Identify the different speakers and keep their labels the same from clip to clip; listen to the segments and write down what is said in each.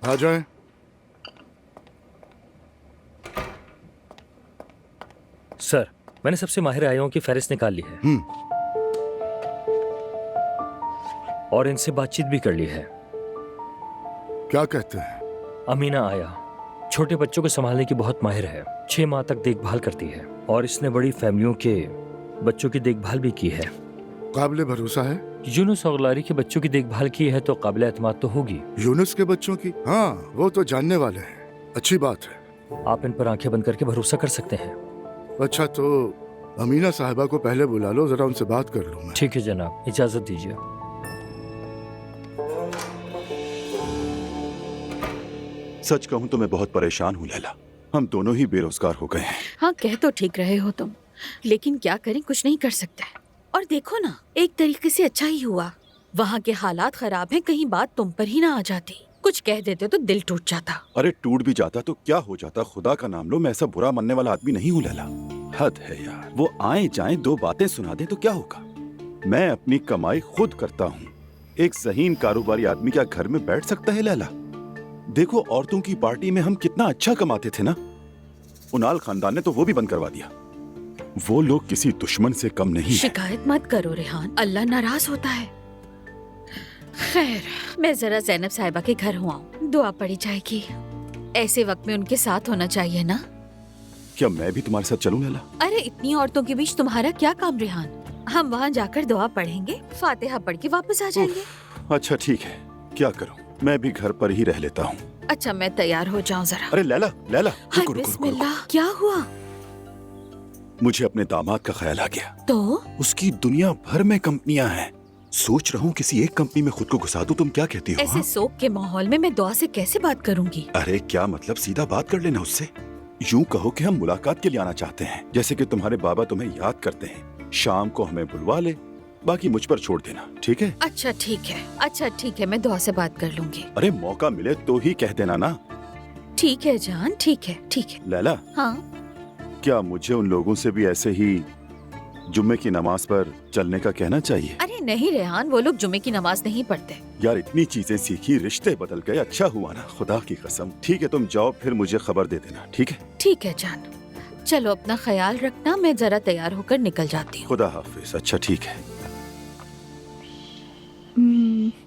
Speaker 1: आ जाए।
Speaker 2: सर, मैंने सबसे माहिर आयों की फहरिस्त निकाल ली है और इनसे बातचीत भी कर ली है।
Speaker 1: क्या कहते हैं?
Speaker 2: अमीना आया छोटे बच्चों को संभालने की बहुत माहिर है। 6 माह तक देखभाल करती है और इसने बड़ी फैमिलियों के बच्चों की देखभाल भी की है।
Speaker 1: काबिले भरोसा है।
Speaker 2: यूनुस और लारी के बच्चों की देखभाल की है तो काबिले एतमाद तो होगी।
Speaker 1: यूनुस के बच्चों की? हाँ, वो तो जानने वाले हैं। अच्छी बात है।
Speaker 2: आप इन पर आंखें बंद करके भरोसा कर सकते हैं।
Speaker 1: अच्छा, तो अमीना साहिबा को पहले बुला लो, जरा उनसे बात कर लूं मैं।
Speaker 2: ठीक है जनाब, इजाजत दीजिए।
Speaker 3: सच कहूं तो मैं बहुत परेशान हूं लैला। हम दोनों ही बेरोजगार हो गए हैं।
Speaker 4: हाँ, कह तो ठीक रहे हो तुम, लेकिन क्या करें, कुछ नहीं कर सकते। और देखो ना, एक तरीके से अच्छा ही हुआ। वहाँ के हालात खराब हैं, कहीं बात तुम पर ही ना आ जाती। कुछ कह देते तो दिल टूट जाता।
Speaker 3: अरे टूट भी जाता तो क्या हो जाता, खुदा का नाम लो। मैं ऐसा बुरा मानने वाला आदमी नहीं हूं लैला। हद है यार, वो आए जाए 2 बातें सुना दे तो क्या होगा। मैं अपनी कमाई खुद करता हूँ। एक ज़हीन कारोबारी आदमी क्या घर में बैठ सकता है लैला? देखो, औरतों की पार्टी में हम कितना अच्छा कमाते थे ना। उनाल खानदान ने तो वो भी बंद करवा दिया। वो लोग किसी दुश्मन से कम नहीं है।
Speaker 4: शिकायत मत करो रेहान, अल्लाह नाराज होता है। खैर, मैं जरा ज़ैनब साहिबा के घर हुआ हूँ, दुआ पड़ी जाएगी। ऐसे वक्त में उनके साथ होना चाहिए ना।
Speaker 3: क्या मैं भी तुम्हारे साथ चलूं लैला?
Speaker 4: अरे इतनी औरतों के बीच तुम्हारा क्या काम रेहान? हम वहाँ जाकर दुआ पढ़ेंगे, फातिहा पढ़ के वापस आ जाएंगे।
Speaker 3: अच्छा ठीक है, क्या करूं, मैं भी घर पर ही रह लेता हूँ।
Speaker 4: अच्छा, मैं तैयार हो जाऊँ जरा।
Speaker 3: अरे लैला लैला,
Speaker 4: हाय
Speaker 3: रुको रुको रुको, रुको।
Speaker 4: बिस्मिल्लाह, क्या हुआ?
Speaker 3: मुझे अपने दामाद का ख्याल आ गया।
Speaker 4: तो
Speaker 3: उसकी दुनिया भर में कंपनियां हैं। सोच रहा हूँ किसी एक कंपनी में खुद को घुसा दूं। तुम क्या कहती हो?
Speaker 4: ऐसे
Speaker 3: हाँ?
Speaker 4: शोक के माहौल में मैं दुआ से कैसे बात करूंगी?
Speaker 3: अरे क्या मतलब, सीधा बात कर लेना उससे। यूं कहो कि हम मुलाकात के लिए आना चाहते हैं, जैसे कि तुम्हारे बाबा तुम्हें याद करते हैं। शाम को हमें बुलवा ले, बाकी मुझ पर छोड़ देना, ठीक है?
Speaker 4: अच्छा ठीक है, मैं दुआ से बात कर लूंगी।
Speaker 3: अरे मौका मिले तो ही कह देना ना।
Speaker 4: ठीक है जान, ठीक है।
Speaker 3: लैला,
Speaker 4: हाँ,
Speaker 3: क्या मुझे उन लोगों से भी ऐसे ही जुम्मे की नमाज पर चलने का कहना चाहिए?
Speaker 4: अरे नहीं रेहान, वो लोग जुमे की नमाज नहीं पढ़ते।
Speaker 3: यार इतनी चीजें सीखी, रिश्ते बदल गए। अच्छा हुआ ना, खुदा की कसम। ठीक है, तुम जाओ, फिर मुझे खबर दे देना, ठीक है?
Speaker 4: ठीक है जान, चलो अपना ख्याल रखना, मैं जरा तैयार होकर निकल जाती हूँ।
Speaker 3: खुदा हाफिज। अच्छा ठीक है।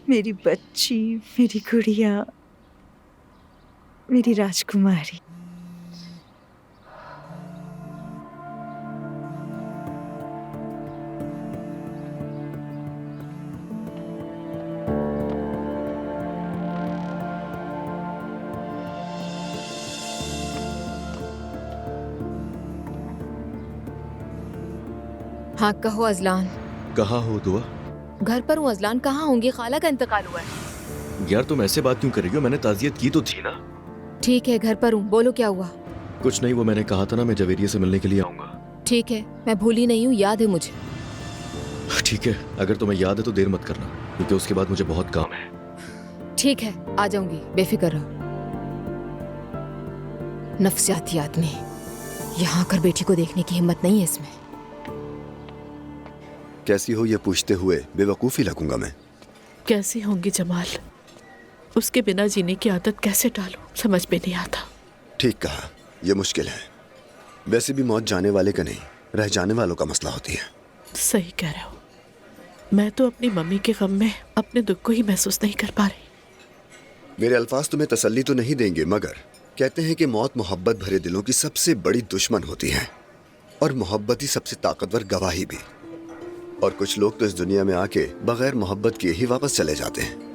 Speaker 5: मेरी बच्ची, मेरी गुड़िया, मेरी राजकुमारी।
Speaker 6: हाँ कहो अजलान।
Speaker 7: कहाँ हो दुआ?
Speaker 6: घर पर हूँ अजलान, कहाँ होंगी? खाला का इंतकाल हुआ है।
Speaker 7: यार तुम ऐसे बात क्यों कर रही हो? मैंने ताज़ियत की तो थी ना।
Speaker 6: ठीक है, घर पर हूँ, बोलो क्या हुआ?
Speaker 7: कुछ नहीं, वो मैंने कहा था ना मैं जवेरिया से मिलने के लिए आऊंगा।
Speaker 6: ठीक है, मैं भूली नहीं हूँ, याद है मुझे।
Speaker 7: ठीक है, अगर तुम्हें याद है तो देर मत करना, क्योंकि उसके बाद मुझे बहुत काम है।
Speaker 6: ठीक है, आ जाऊंगी, बेफिक्र रहो। नफसियाती आदमी, यहाँ आकर बेटी को देखने की हिम्मत नहीं है इसमें।
Speaker 8: कैसी हो ये पूछते हुए बेवकूफ़ी लगूंगा मैं।
Speaker 9: कैसी होंगी जमाल? उसके बिना जीने की आदत कैसे डालूं, समझ में नहीं आता।
Speaker 8: ठीक कहा, यह मुश्किल है। वैसे भी मौत जाने वाले का नहीं, रह जाने वालों का मसला होती है।
Speaker 9: सही कह रहे हो। मैं तो अपनी मम्मी के गम में अपने दुख को ही महसूस नहीं कर पा रही।
Speaker 8: मेरे अल्फाज तुम्हें तसल्ली तो नहीं देंगे, मगर कहते हैं कि मौत मोहब्बत भरे दिलों की सबसे बड़ी दुश्मन होती है, और मोहब्बत ही सबसे ताकतवर गवाही भी। और कुछ लोग तो इस दुनिया में आके बगैर मोहब्बत किए ही वापस चले जाते हैं।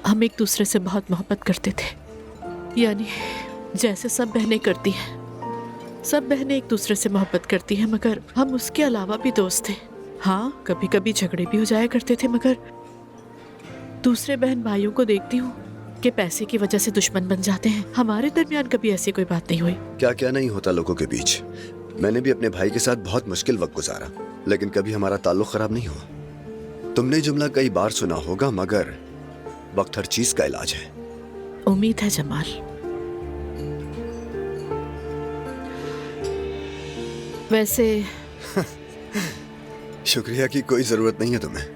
Speaker 9: हम एक दूसरे से बहुत मोहब्बत करते थे, यानी जैसे सब बहनें करती हैं। सब बहनें एक दूसरे से मोहब्बत करती हैं, मगर हम उसके अलावा भी दोस्त थे। हाँ, कभी कभी झगड़े भी हो जाया करते थे, मगर दूसरे बहन भाइयों को देखती हूँ कि पैसे की वजह से दुश्मन बन जाते हैं। हमारे दरमियान कभी ऐसी कोई बात नहीं हुई।
Speaker 8: क्या क्या नहीं होता लोगों के बीच। मैंने भी अपने भाई के साथ बहुत मुश्किल वक्त गुजारा, लेकिन कभी हमारा ताल्लुक खराब नहीं हुआ। तुमने जुमला कई बार सुना होगा, मगर वक्त हर चीज का इलाज है।
Speaker 9: उम्मीद है जमाल। वैसे
Speaker 8: शुक्रिया की कोई जरूरत नहीं है तुम्हें।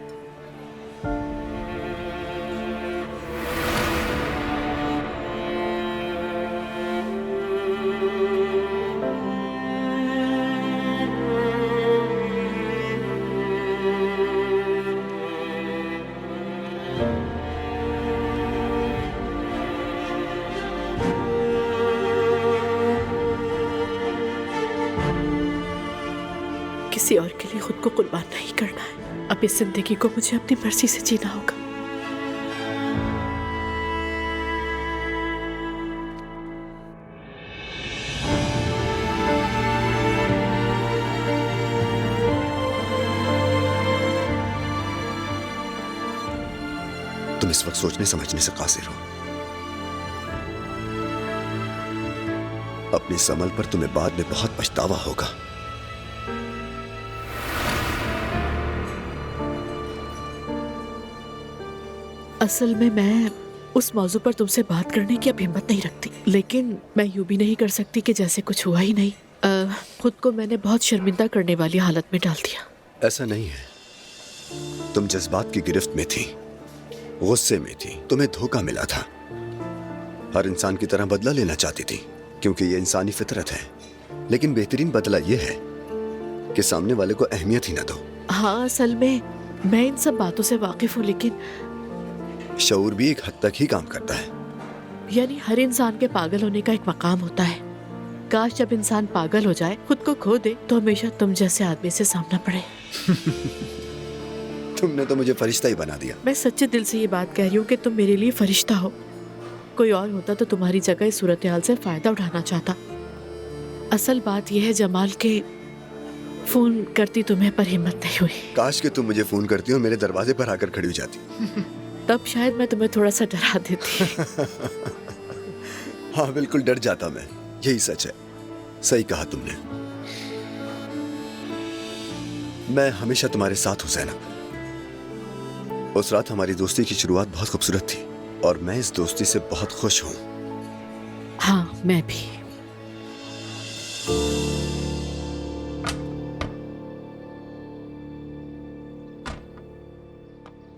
Speaker 9: किसी और के लिए खुद को कुर्बान नहीं करना है। अब इस जिंदगी को मुझे अपनी मर्जी से जीना होगा।
Speaker 8: तुम इस वक्त सोचने समझने से कासिर हो। अपनी समल पर तुम्हें बाद में बहुत पछतावा होगा।
Speaker 9: असल में मैं उस मौजू पर तुमसे बात करने की अब हिम्मत नहीं रखती, लेकिन मैं यूं भी नहीं कर सकती कि जैसे कुछ हुआ ही नहीं। खुद को मैंने बहुत शर्मिंदा करने वाली हालत में डाल दिया।
Speaker 8: ऐसा नहीं है, तुम जज्बात की गिरफ्त में थी, गुस्से में थी, तुम्हें धोखा मिला था। हर इंसान की तरह बदला लेना चाहती थी, क्योंकि ये इंसानी फितरत है। लेकिन बेहतरीन बदला ये है कि सामने वाले को अहमियत ही ना दो।
Speaker 9: हाँ, असल में मैं इन सब बातों से वाकिफ हूँ, लेकिन
Speaker 8: शऊर भी एक हद तक ही काम करता है।
Speaker 9: यानी हर इंसान के पागल होने का एक मकाम होता है। काश जब इंसान पागल हो जाए, खुद को खो दे, तो हमेशा तुम जैसे आदमी से सामना पड़े।
Speaker 8: तुमने तो मुझे फरिश्ता ही बना दिया।
Speaker 9: मैं सच्चे दिल से ये बात कह रही हूँ कि तुम मेरे लिए फरिश्ता हो। कोई और होता तो तुम्हारी जगह इस सूरत हाल से फायदा उठाना चाहता। असल बात यह है जमाल के फोन करती तुम्हें पर हिम्मत नहीं हुई।
Speaker 8: काश कि तुम मुझे फोन करती और मेरे दरवाजे पर आकर खड़ी हो जाती।
Speaker 9: तब शायद मैं तुम्हें थोड़ा सा डरा देती।
Speaker 8: हाँ, बिल्कुल डर जाता मैं। यही सच है, सही कहा तुमने। मैं हमेशा तुम्हारे साथ हूं ज़ैनब। उस रात हमारी दोस्ती की शुरुआत बहुत खूबसूरत थी और मैं इस दोस्ती से बहुत खुश हूं।
Speaker 9: हाँ, मैं भी।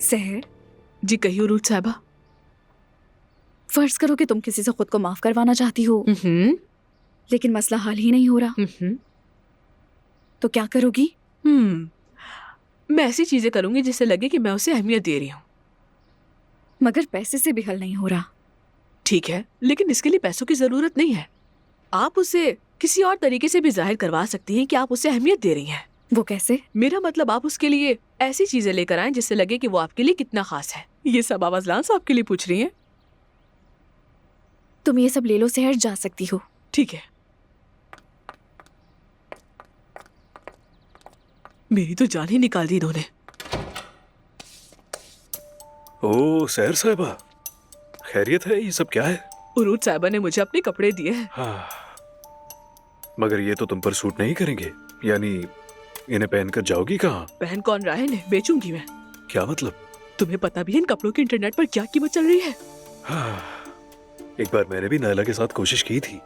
Speaker 5: सहर,
Speaker 10: जी कहिए उरूज साहबा।
Speaker 5: फर्ज करो कि तुम किसी से खुद को माफ करवाना चाहती हो, लेकिन मसला हल ही नहीं हो रहा, तो क्या करोगी?
Speaker 10: मैं ऐसी चीजें करूंगी जिससे लगे कि मैं उसे अहमियत दे रही हूँ।
Speaker 5: मगर पैसे से भी हल नहीं हो रहा।
Speaker 10: ठीक है, लेकिन इसके लिए पैसों की जरूरत नहीं है। आप उसे किसी और तरीके से भी जाहिर करवा सकती हैं कि आप उसे अहमियत दे रही हैं।
Speaker 5: वो कैसे?
Speaker 10: मेरा मतलब आप उसके लिए ऐसी चीजें लेकर आएं जिससे लगे कि वो आपके लिए कितना खास है। ये सब आवाज लांस आपके लिए पूछ रही हैं।
Speaker 5: तुम ये सब ले लो सहर, जा सकती हो।
Speaker 10: ठीक है। मेरी तो जान ही निकाल दी इन्होंने।
Speaker 11: ओ सहर साहिबा, खैरियत है? ये सब क्या है?
Speaker 10: उरूज साहिबा ने मुझे अपने कपड़े दिए हैं।
Speaker 11: हाँ, मगर ये तो तुम पर सूट नहीं करेंगे। यानी इन्हें पहनकर जाओगी कहाँ?
Speaker 10: पहन कौन रहा है इन्हें? बेचूंगी मैं।
Speaker 11: क्या मतलब?
Speaker 10: तुम्हें पता भी है इन कपड़ों की इंटरनेट पर क्या कीमत चल रही है?
Speaker 11: हाँ, एक बार मैंने भी नायला के साथ कोशिश की थी,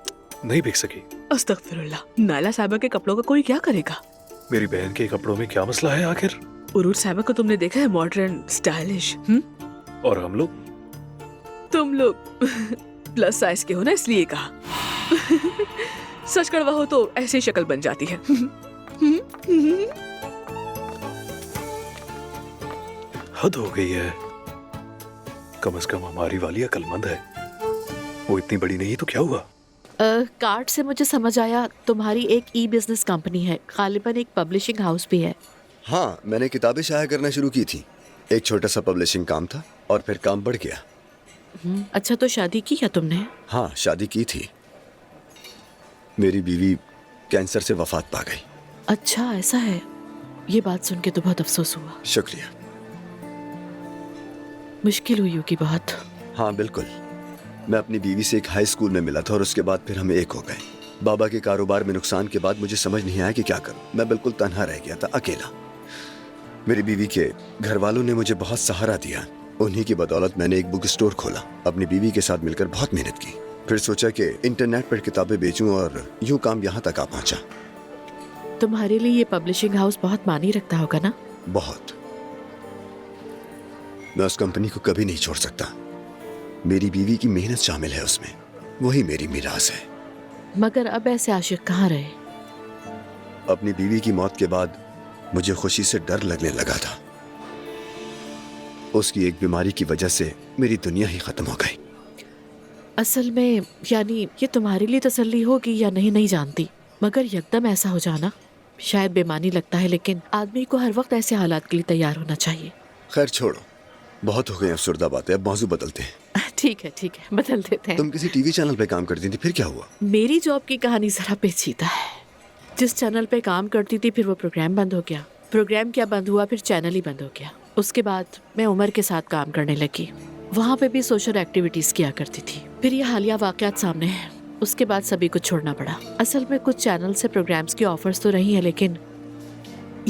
Speaker 11: नहीं बिक सकी।
Speaker 10: अस्तगफिरुल्लाह, नायला साहिबा के कपड़ों का कोई क्या करेगा?
Speaker 11: मेरी बहन के कपड़ों में क्या मसला है आखिर?
Speaker 10: उरूज साहिबा को तुमने देखा है मॉडर्न, स्टाइलिश।
Speaker 11: और हम लोग?
Speaker 10: तुम लोग प्लस साइज के हो ना, इसलिए कहा। सच कड़वा हो तो ऐसी शक्ल बन जाती है।
Speaker 11: हद हो गई है। कम से कम हमारी वाली अक्लमंद है। वो इतनी बड़ी नहीं तो क्या हुआ?
Speaker 9: कार्ड से मुझे समझ आया तुम्हारी एक ई-बिजनेस कंपनी है, गालिबन एक पब्लिशिंग हाउस भी है।
Speaker 8: हाँ, मैंने किताबें शाया करना शुरू की थी। एक छोटा सा पब्लिशिंग काम था और फिर काम बढ़ गया।
Speaker 9: अच्छा, तो शादी की क्या तुमने?
Speaker 8: हाँ, शादी की थी। मेरी बीवी कैंसर से वफात पा गई।
Speaker 9: अच्छा, ऐसा है। ये बात सुन के तो बहुत अफसोस हुआ।
Speaker 8: शुक्रिया।
Speaker 9: मुश्किल हुई होगी बहुत।
Speaker 8: हाँ बिल्कुल। मैं अपनी बीवी से एक हाई स्कूल में मिला था और उसके बाद फिर हम एक हो गए। बाबा के कारोबार में नुकसान के बाद मुझे समझ नहीं आया कि क्या करूं। मैं बिल्कुल तन्हा रह गया था, अकेला। मेरी बीवी के घर वालों ने मुझे बहुत सहारा दिया। उन्हीं की बदौलत मैंने एक बुक स्टोर खोला। अपनी बीवी के साथ मिलकर बहुत मेहनत की। फिर सोचा कि इंटरनेट पर किताबें बेचूं और यूं काम यहाँ तक आ पहुंचा।
Speaker 9: तुम्हारे लिए ये पब्लिशिंग हाउस बहुत मानी रखता होगा ना?
Speaker 8: बहुत। मैं उस कंपनी को कभी नहीं छोड़ सकता। मेरी बीवी की मेहनत शामिल है उसमें, वही मेरी मिरास है।
Speaker 9: मगर अब ऐसे आशिक कहाँ रहे?
Speaker 8: अपनी बीवी की मौत के बाद मुझे खुशी से डर लगने लगा था। उसकी एक बीमारी की वजह से मेरी दुनिया ही खत्म हो गई।
Speaker 9: असल में यानी ये तुम्हारे लिए तसल्ली होगी या नहीं, नहीं जानती, मगर यकदम ऐसा हो जाना शायद बेमानी लगता है, लेकिन आदमी को हर वक्त ऐसे हालात के लिए तैयार होना चाहिए।
Speaker 8: खैर छोड़ो, बहुत हो गई अफसरदा बातें, अब मौजू बदलते हैं।
Speaker 9: ठीक है, बदल देते हैं।
Speaker 8: तुम किसी टीवी चैनल पे काम करती थी, फिर क्या हुआ?
Speaker 9: मेरी जॉब की कहानी जरा पेचीदा है। जिस चैनल पे काम करती थी, फिर वो प्रोग्राम बंद हो गया। प्रोग्राम क्या बंद हुआ, फिर चैनल ही बंद हो गया। उसके बाद मैं उमर के साथ काम करने लगी। वहाँ पे भी सोशल एक्टिविटीज किया करती थी। फिर ये हालिया वाकयात सामने हैं। उसके बाद सभी कुछ छोड़ना पड़ा। असल में कुछ चैनल से प्रोग्राम्स की ऑफर्स तो रही है, लेकिन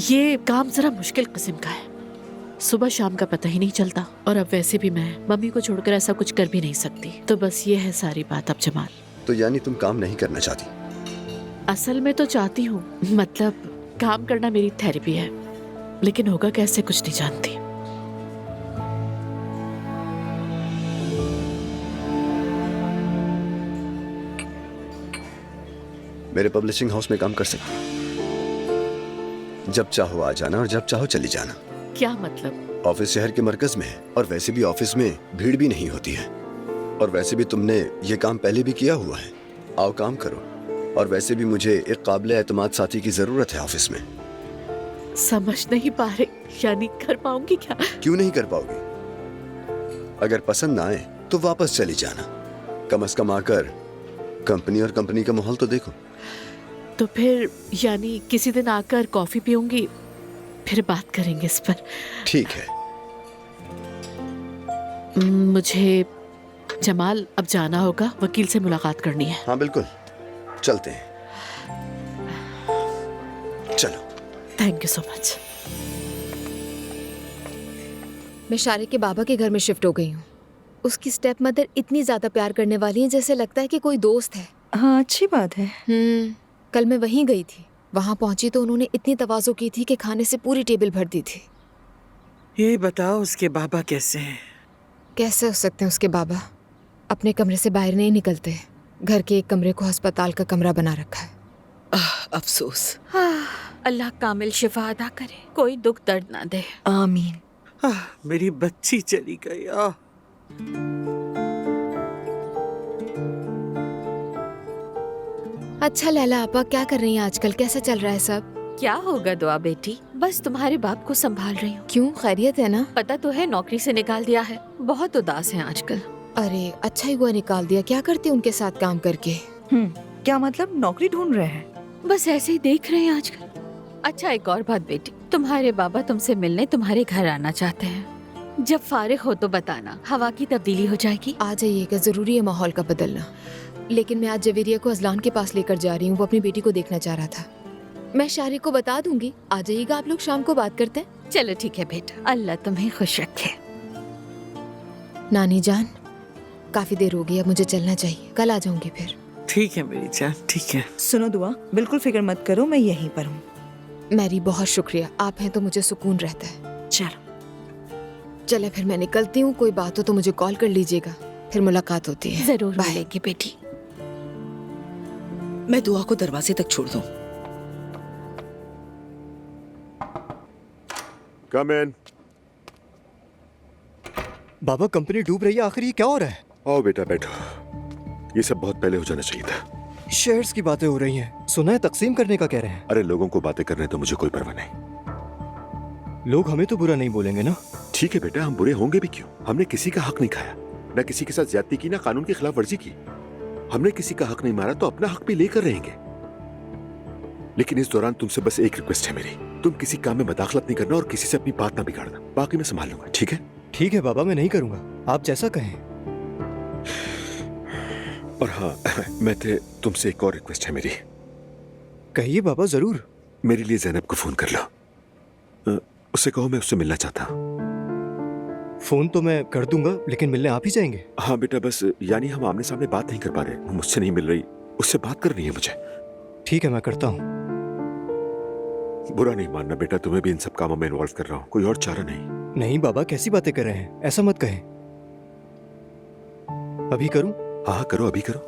Speaker 9: ये काम जरा मुश्किल किस्म का है। सुबह शाम का पता ही नहीं चलता, और अब वैसे भी मैं मम्मी को छोड़कर ऐसा कुछ कर भी नहीं सकती। तो बस ये है सारी बात। अब जमाल,
Speaker 8: तो यानी तुम काम नहीं करना चाहती?
Speaker 9: असल में तो चाहती हूँ, मतलब काम करना मेरी थेरेपी है, लेकिन होगा कैसे कुछ नहीं जानती।
Speaker 8: मेरे पब्लिशिंग हाउस में काम कर सकती हो। जब चाहो आ जाना और जब चाहो चली जाना।
Speaker 9: क्या मतलब?
Speaker 8: ऑफिस शहर के मरकज में है और वैसे भी ऑफिस में भीड़ भी नहीं होती है, और वैसे भी तुमने ये काम पहले भी किया हुआ है। आओ काम करो, और वैसे भी मुझे एक काबिल एतमाद साथी की जरूरत है ऑफिस में।
Speaker 9: समझ नहीं पा रही, यानी कर पाऊंगी क्या?
Speaker 8: क्यों नहीं कर पाओगी? अगर पसंद ना आए तो वापस चली जाना। कम से कम आकर कंपनी और कंपनी का माहौल तो देखो।
Speaker 9: तो फिर यानी किसी दिन आकर कॉफी पीऊंगी, फिर बात करेंगे इस पर।
Speaker 8: ठीक है।
Speaker 9: मुझे जमाल अब जाना होगा, वकील से मुलाकात करनी है।
Speaker 8: हाँ बिल्कुल, चलते हैं। चलो।
Speaker 9: Thank you so much.
Speaker 6: मैं शारे के बाबा के घर में शिफ्ट हो गई हूँ। उसकी स्टेप मदर इतनी ज्यादा प्यार करने वाली है, जैसे लगता है कि कोई दोस्त है।
Speaker 10: हाँ, अच्छी बात है।
Speaker 6: कल मैं वहीं गई थी। वहां पहुंची तो उन्होंने इतनी तवाज़ो की थी कि खाने से पूरी टेबल भर दी थी।
Speaker 12: ये बताओ, उसके बाबा कैसे हैं?
Speaker 6: कैसे हो सकते हैं उसके बाबा? अपने कमरे से बाहर नहीं निकलते। घर के एक कमरे को अस्पताल का कमरा बना रखा है।
Speaker 12: अफसोस।
Speaker 4: अल्लाह कामिल शिफा अदा करे, कोई दुख दर्द ना दे।
Speaker 10: आमीन।
Speaker 12: मेरी बच्ची चली गई।
Speaker 6: अच्छा लैला आपा, क्या कर रही हैं आजकल? कैसा चल रहा है सब?
Speaker 4: क्या होगा दुआ बेटी, बस तुम्हारे बाप को संभाल रही हूँ।
Speaker 6: क्यों, खैरियत है ना?
Speaker 4: पता तो है नौकरी से निकाल दिया है, बहुत उदास हैं आजकल।
Speaker 6: अरे अच्छा ही हुआ निकाल दिया। क्या करते उनके साथ काम करके?
Speaker 10: क्या मतलब, नौकरी ढूंढ रहे हैं?
Speaker 4: बस ऐसे ही देख रहे हैं आजकल। अच्छा एक और बात बेटी, तुम्हारे बाबा तुमसे मिलने तुम्हारे घर आना चाहते हैं। जब फारिग हो तो बताना, हवा की तब्दीली हो जाएगी।
Speaker 6: आ जाइएगा, जरूरी है माहौल का बदलना। लेकिन मैं आज जवेरिया को अजलान के पास लेकर जा रही हूँ। वो अपनी बेटी को देखना चाह रहा था। मैं शारी को बता दूंगी। आ जाइएगा आप लोग, शाम को बात करते हैं।
Speaker 4: चलो ठीक है बेटा, अल्लाह तुम्हें खुश रखे।
Speaker 6: नानी जान, काफी देर हो गई, अब मुझे चलना चाहिए। कल आ जाऊंगी फिर।
Speaker 12: ठीक है मेरी जान, ठीक है।
Speaker 10: सुनो दुआ, बिल्कुल फिक्र मत करो, मैं यहीं पर हूँ।
Speaker 6: मैरी बहुत शुक्रिया, आप हैं तो मुझे सुकून रहता है।
Speaker 10: चलो
Speaker 6: चले फिर, मैं निकलती हूँ। कोई बात हो तो मुझे कॉल कर लीजिएगा, फिर मुलाकात होती है।
Speaker 4: जरूर मिलेगी बेटी।
Speaker 12: मैं दुआ को दरवाजे तक छोड़ दूं।
Speaker 3: कम इन।
Speaker 7: बाबा, कंपनी डूब रही है, आखिर ये क्या हो रहा है?
Speaker 3: आओ बेटा बैठो। ये सब बहुत पहले हो जाना चाहिए था।
Speaker 7: शेयर्स की बातें हो रही हैं, सुना है तकसीम करने का कह रहे हैं।
Speaker 3: अरे लोगों को बातें करने तो मुझे कोई परवाह नहीं।
Speaker 7: लोग हमें तो बुरा नहीं बोलेंगे ना?
Speaker 3: ठीक है बेटा, हम बुरे होंगे भी क्यों? हमने किसी का हक नहीं खाया, न किसी के साथ ज्यादती की, ना कानून की खिलाफ वर्जी की। हमने किसी का हक नहीं मारा तो अपना हक भी लेकर रहेंगे। लेकिन इस दौरान तुमसे बस एक रिक्वेस्ट है मेरी, तुम किसी काम में मदाखलत नहीं करना और किसी से अपनी बात ना बिगाड़ना। बाकी मैं संभाल लूंगा, ठीक है?
Speaker 7: ठीक है बाबा, मैं नहीं करूंगा, आप जैसा कहें।
Speaker 3: और हाँ, मैं तुमसे एक और रिक्वेस्ट है मेरी।
Speaker 7: कहिए बाबा, जरूर।
Speaker 3: मेरे लिए ज़ैनब को फोन कर लो। उससे कहो मैं उससे मिलना चाहता।
Speaker 7: फोन तो मैं कर दूंगा, लेकिन मिलने आप ही जाएंगे?
Speaker 3: हाँ बेटा, बस यानी हम आमने सामने बात नहीं कर पा रहे। वो मुझसे नहीं मिल रही, उससे बात करनी है मुझे।
Speaker 7: ठीक है, मैं करता हूँ।
Speaker 3: बुरा नहीं मानना बेटा, तुम्हें भी इन सब कामों में इन्वॉल्व कर रहा हूँ, कोई और चारा नहीं।
Speaker 7: नहीं बाबा, कैसी बातें कर रहे हैं, ऐसा मत कहें। अभी करूं?
Speaker 3: हाँ करो, अभी करो।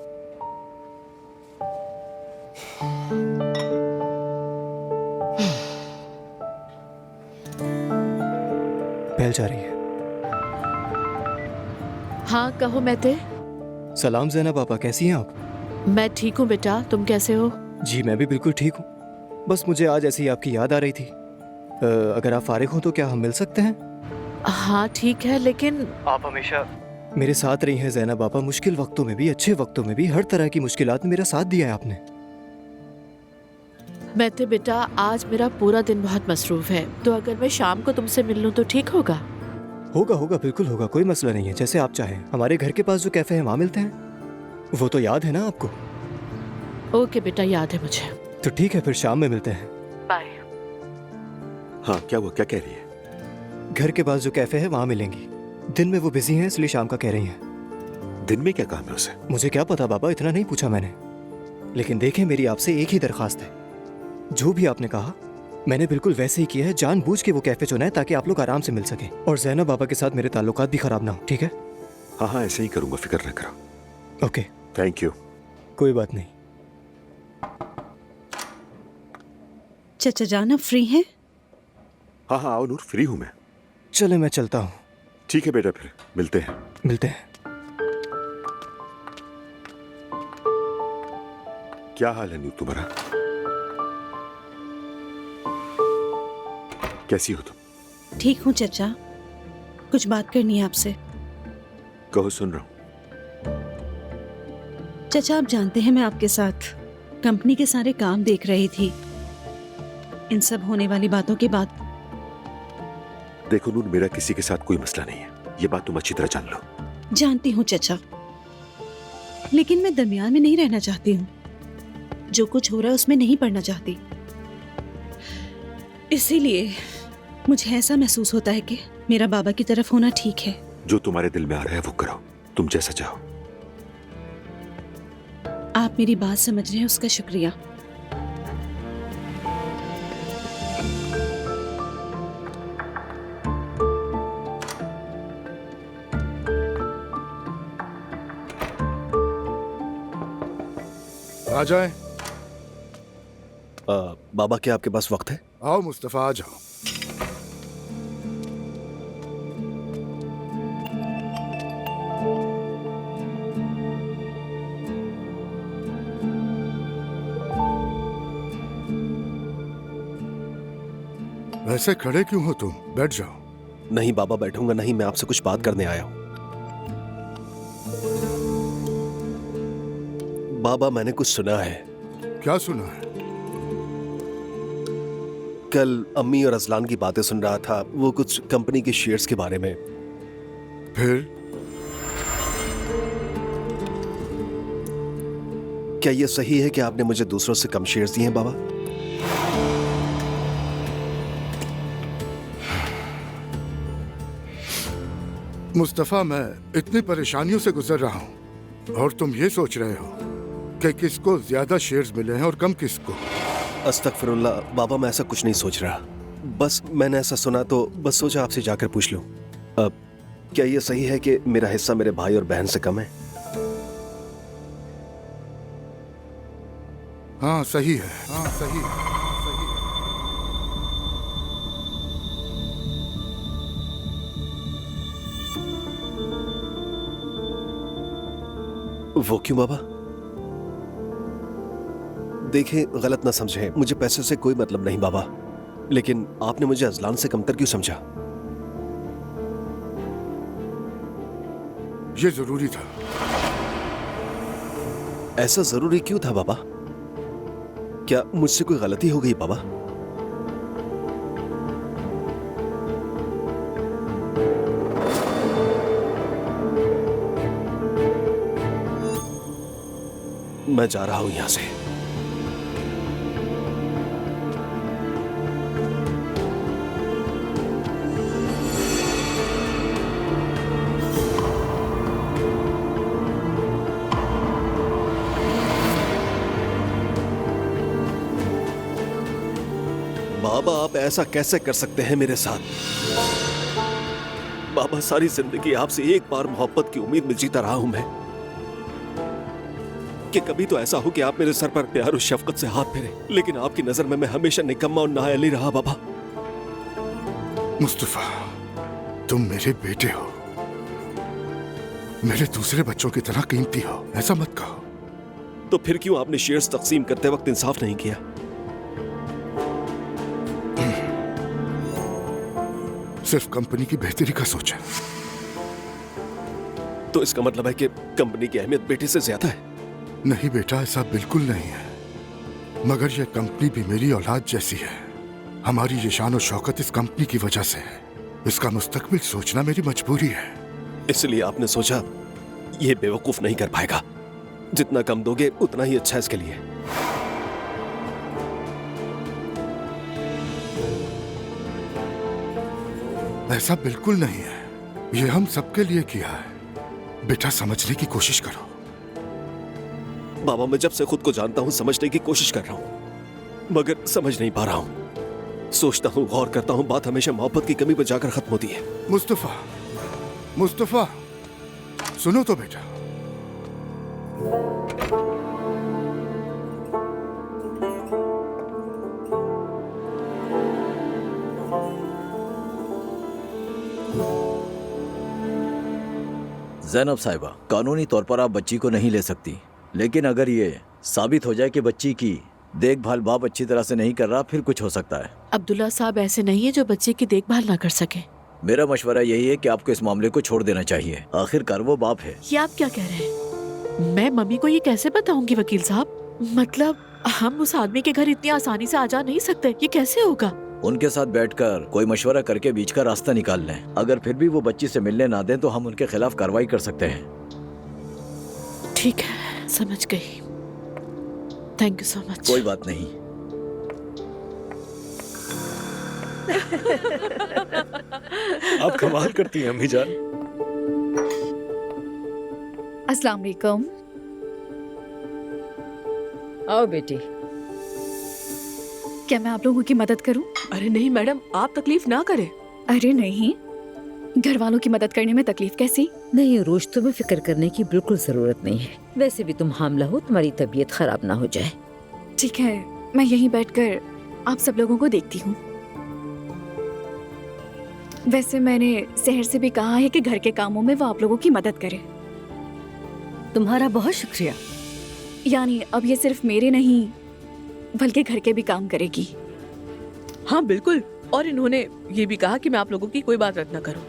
Speaker 7: पहल जा रही है।
Speaker 9: हाँ कहो मेते।
Speaker 7: सलाम ज़ैनब पापा, कैसी हैं आप?
Speaker 9: मैं ठीक हूँ बेटा, तुम कैसे हो?
Speaker 7: जी मैं भी बिल्कुल ठीक हूँ।
Speaker 13: बस मुझे आज ऐसी आपकी याद आ रही थी। अगर आप फारिग हो तो क्या हम मिल सकते हैं?
Speaker 9: हाँ ठीक है, लेकिन
Speaker 13: आप हमेशा मेरे साथ रही हैं ज़ैनब आपा, मुश्किल वक्तों में भी, अच्छे वक्तों में भी, हर तरह की मुश्किलात में मेरा साथ दिया है आपने।
Speaker 9: मैं तो बेटा आज मेरा पूरा दिन बहुत मसरूफ है, तो अगर मैं शाम को तुमसे मिल लूं तो ठीक होगा?
Speaker 13: होगा होगा, बिल्कुल होगा, कोई मसला नहीं है। जैसे आप चाहें। हमारे घर के पास जो कैफे है वहाँ मिलते हैं, वो तो याद है ना आपको?
Speaker 9: ओके बेटा, याद है मुझे।
Speaker 13: तो ठीक है, फिर शाम में मिलते हैं।
Speaker 9: बाय।
Speaker 3: हाँ क्या हुआ, क्या कह रही है?
Speaker 13: घर के पास जो कैफे है वहाँ मिलेंगी। दिन में वो बिजी हैं इसलिए शाम का कह रही हैं।
Speaker 3: दिन में क्या काम है उसे?
Speaker 13: मुझे क्या पता बाबा, इतना नहीं पूछा मैंने। लेकिन देखें, मेरी आपसे एक ही दरखास्त है, जो भी आपने कहा मैंने बिल्कुल वैसे ही किया है। जानबूझ के वो कैफे चुना है ताकि आप लोग आराम से मिल सकें, और ज़ैनब बाबा के साथ मेरे ताल्लुकात भी खराब ना हो, ठीक है?
Speaker 3: हाँ हाँ, ऐसे ही करूंगा, फिक्र न करो।
Speaker 13: Okay,
Speaker 3: thank you.
Speaker 13: कोई बात नहीं।
Speaker 14: चचा जान, आप फ्री हैं?
Speaker 3: हाँ हाँ आओ नूर, फ्री हूँ मैं।
Speaker 13: चले मैं चलता हूँ।
Speaker 3: ठीक है बेटा, फिर मिलते हैं।
Speaker 13: मिलते हैं।
Speaker 3: क्या हाल है नूर तुम्हारा? कैसी हो तुम?
Speaker 14: ठीक हूँ चचा, कुछ बात करनी है आपसे।
Speaker 3: कहो, सुन रहा हूँ।
Speaker 14: चचा आप जानते हैं मैं आपके साथ कंपनी के सारे काम देख रही थी। इन सब होने वाली बातों के बाद
Speaker 3: देखो नूर, मेरा किसी के साथ कोई मसला नहीं है, ये बात तुम अच्छी तरह जान लो।
Speaker 14: जानती हूँ चचा, लेकिन मैं दरमियान में नहीं रहना चाहती हूँ। जो कुछ हो रहा है उसमें नहीं पड़ना चाहती। इसीलिए मुझे ऐसा महसूस होता है कि मेरा बाबा की तरफ होना ठीक है।
Speaker 3: जो तुम्हारे दिल में आ रहा है वो करो, तुम जैसा चाहो।
Speaker 14: आप मेरी बात समझ रहे हैं, उसका शुक्रिया।
Speaker 1: आ जाए।
Speaker 7: बाबा क्या आपके पास वक्त है?
Speaker 1: आओ मुस्तफा, आ जाओ। वैसे खड़े क्यों हो तुम? बैठ जाओ।
Speaker 7: नहीं बाबा बैठूंगा नहीं, मैं आपसे कुछ बात करने आया हूँ। बाबा मैंने कुछ सुना है।
Speaker 1: क्या सुना है?
Speaker 7: कल अम्मी और अजलान की बातें सुन रहा था, वो कुछ कंपनी के शेयर्स के बारे में।
Speaker 1: फिर
Speaker 7: क्या ये सही है कि आपने मुझे दूसरों से कम शेयर्स दिए हैं बाबा?
Speaker 1: मुस्तफा, मैं इतनी परेशानियों से गुजर रहा हूँ और तुम ये सोच रहे हो कि किसको ज्यादा शेयर्स मिले हैं और कम किसको।
Speaker 7: अस्तगफिरुल्लाह बाबा, मैं ऐसा कुछ नहीं सोच रहा, बस मैंने ऐसा सुना तो बस सोचा आपसे जाकर पूछ लूं। अब क्या ये सही है कि मेरा हिस्सा मेरे भाई और बहन से कम है?
Speaker 1: हाँ सही है, हाँ सही है।
Speaker 7: वो क्यों बाबा? देखें, गलत ना समझें, मुझे पैसे से कोई मतलब नहीं बाबा, लेकिन आपने मुझे अजलान से कमतर क्यों समझा?
Speaker 1: ये जरूरी था।
Speaker 7: ऐसा जरूरी क्यों था बाबा? क्या मुझसे कोई गलती हो गई बाबा? मैं जा रहा हूं यहां से। बाबा आप ऐसा कैसे कर सकते हैं मेरे साथ? बाबा सारी जिंदगी आपसे एक बार मोहब्बत की उम्मीद में जीता रहा हूं मैं, कि कभी तो ऐसा हो कि आप मेरे सर पर प्यार और शफकत से हाथ फेरे, लेकिन आपकी नजर में मैं हमेशा निकम्मा और नाअहल ही रहा बाबा।
Speaker 1: मुस्तफा, तुम मेरे बेटे हो, मेरे दूसरे बच्चों की तरह कीमती हो, ऐसा मत कहो।
Speaker 7: तो फिर क्यों आपने शेयर्स तकसीम करते वक्त इंसाफ नहीं किया?
Speaker 1: सिर्फ कंपनी की बेहतरी का सोचा।
Speaker 7: तो इसका मतलब है कि कंपनी की अहमियत बेटे से ज्यादा है?
Speaker 1: नहीं बेटा, ऐसा बिल्कुल नहीं है, मगर यह कंपनी भी मेरी औलाद जैसी है। हमारी ये शान और शौकत इस कंपनी की वजह से है। इसका मुस्तकबिल सोचना मेरी मजबूरी है।
Speaker 7: इसलिए आपने सोचा ये बेवकूफ नहीं कर पाएगा, जितना कम दोगे उतना ही अच्छा इसके लिए।
Speaker 1: ऐसा बिल्कुल नहीं है, ये हम सबके लिए किया है। बेटा समझने की कोशिश करो।
Speaker 7: बाबा, मैं जब से खुद को जानता हूं समझने की कोशिश कर रहा हूं, मगर समझ नहीं पा रहा हूं। सोचता हूं, गौर करता हूं, बात हमेशा मोहब्बत की कमी पर जाकर खत्म होती है।
Speaker 1: मुस्तफा, मुस्तफा, सुनो तो बेटा।
Speaker 15: ज़ैनब साहिबा, कानूनी तौर पर आप बच्ची को नहीं ले सकती, लेकिन अगर ये साबित हो जाए कि बच्ची की देखभाल बाप अच्छी तरह से नहीं कर रहा, फिर कुछ हो सकता है।
Speaker 9: अब्दुल्ला साहब ऐसे नहीं है जो बच्चे की देखभाल ना कर सके।
Speaker 15: मेरा मशवरा यही है कि आपको इस मामले को छोड़ देना चाहिए। आखिरकार वो बाप है।
Speaker 9: ये आप क्या कह रहे हैं? मैं मम्मी को ये कैसे बताऊंगी वकील साहब? मतलब हम उस आदमी के घर इतनी आसानी से आ जा नहीं सकते, ये कैसे होगा?
Speaker 15: उनके साथ बैठकर कोई मशवरा करके बीच का रास्ता निकाल लें। अगर फिर भी वो बच्ची से मिलने ना दें तो हम उनके खिलाफ कार्रवाई कर सकते हैं।
Speaker 9: ठीक है, समझ गई। Thank you so much.
Speaker 15: कोई बात नहीं।
Speaker 11: आप कमाल करती हैं अम्मी जान।
Speaker 5: अस्सलाम वालेकुम।
Speaker 12: आओ बेटी।
Speaker 5: क्या मैं आप लोगों की मदद करूं?
Speaker 10: अरे नहीं मैडम, आप तकलीफ ना करें।
Speaker 5: अरे नहीं, घर वालों की मदद करने में तकलीफ कैसी?
Speaker 12: नहीं, रोज तुम्हें फिक्र करने की बिल्कुल जरूरत नहीं है। वैसे भी तुम हामला हो, तुम्हारी तबीयत खराब ना हो जाए।
Speaker 5: ठीक है, मैं यहीं बैठकर आप सब लोगों को देखती हूँ। वैसे मैंने शहर से भी कहा है कि घर के कामों में वो आप लोगों की मदद करे।
Speaker 12: तुम्हारा बहुत शुक्रिया।
Speaker 5: यानी अब ये सिर्फ मेरे नहीं बल्कि घर के भी काम करेगी।
Speaker 10: हाँ बिल्कुल, और इन्होंने ये भी कहा कि मैं आप लोगों की कोई बात रद्द ना करूं।